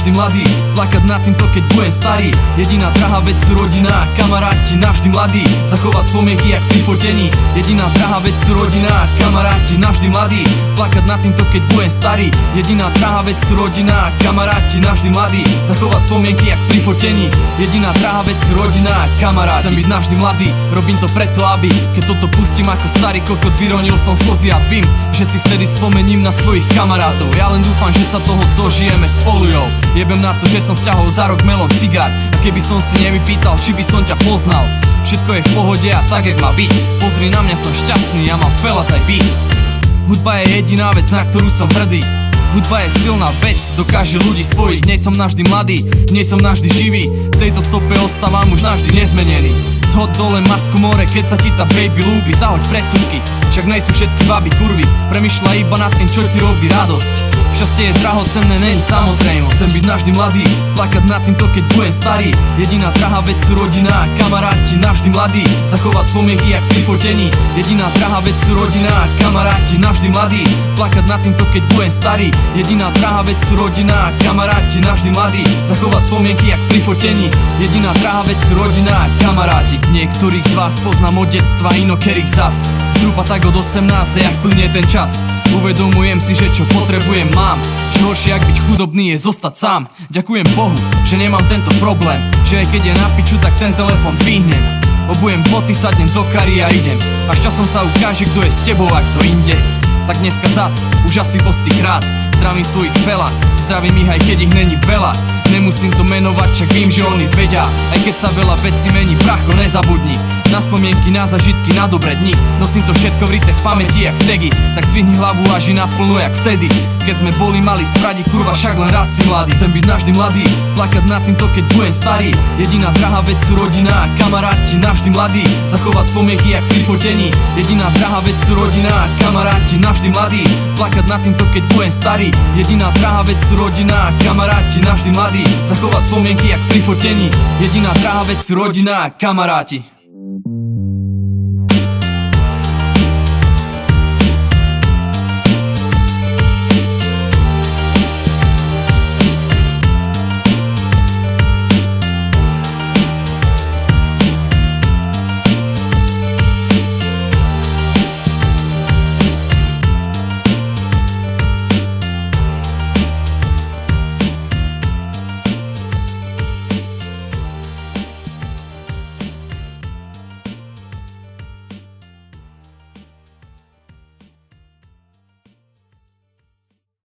navždy mladý, plakať nad týmto, keď budem starý. Jediná drahá vec sú rodina, kamaráti, navždy mladí, zachovať spomienky jak pri fotení. Jediná drahá vec sú rodina, kamaráti, navždy mladí, plakať nad týmto, keď budem starý. Jediná drahá vec sú rodina, kamaráti, navždy mladí, zachovať spomienky jak pri fotení. Jediná drahá vec sú rodina, kamaráti. Chcem byť navždy mladý, robím to preto, aby keď toto pustím ako starý kokot, vyronil som slzy a vím, že si vtedy spomením na svojich kamarátov. Ja len dúfam, že sa toho dožijeme spolu, jo. Jebem na to, že som sťahol za rok melón cigár, a keby som si nevypýtal, či by som ťa poznal. Všetko je v pohode a tak, jak má byť. Pozri na mňa, som šťastný, ja mám veľa aj byť. Hudba je jediná vec, na ktorú som hrdý. Hudba je silná vec, dokáže ľudí svojich. Nie som navždy mladý, nie som navždy živý, v tejto stope ostávam už navždy nezmenený. Zhod dole masku more, keď sa ti tá baby ľúbi. Zahoď predsudky, však nejsú všetky baby kurvy. Premýšľaj iba nad tým, čo ti robí radosť. Šťastie je drahocenné, není samozrejmosť. Chcem byť navždy mladý, plakať nad týmto, keď budem starý. Jediná drahá vec sú rodina, kamaráti, navždy mladí, zachovať spomienky jak pri fotení. Jediná drahá vec sú rodina, kamaráti, navždy mladí, plakať nad týmto, keď budem starý. Jediná drahá vec sú rodina, kamaráti, navždy mladí, zachovať spomienky jak pri fotení. Jediná drahá vec sú rodina, kamaráti. Niektorých z vás poznám od detstva, inokérých zas zhruba tak od 18, jak plynie ten čas. Uvedomujem si, že čo potrebujem mám, že horšie jak byť chudobný je zostať sám. Ďakujem Bohu, že nemám tento problém, že aj keď je na piču, tak ten telefon dvihnem. Obujem boty, sadnem do kary a idem, až časom sa ukáže, kto je s tebou a kto inde. Tak dneska zas, už asi postýkrát, zdravím svojich felas, zdravím ich aj keď ich není veľa. Nemusím to menovať, však vím, že oni vedia. Aj keď sa veľa vecí mení, bracho, nezabudni na spomienky, na zažitky, na dobré dni. Nosím to všetko vrité v pamäti jak tegy, tak zdvihni hlavu a ži naplno jak vtedy, keď sme boli mali spradi, kurva, však len raz si mladý. Chcem byť navždy mladý, plakať nad týmto, keď budem starý. Jediná drahá vec sú rodina, kamaráti, navždy mladí, zachovať spomienky jak pri fotení. Jediná drahá vec sú rodina, kamaráti, navždy mladí, plakať nad týmto, keď budem starý. Jediná drahá vec sú rodina, kamaráti, navždy mladí, zachovať spomienky jak pri fotení. Jediná drahá vec sú rodina, kamaráti.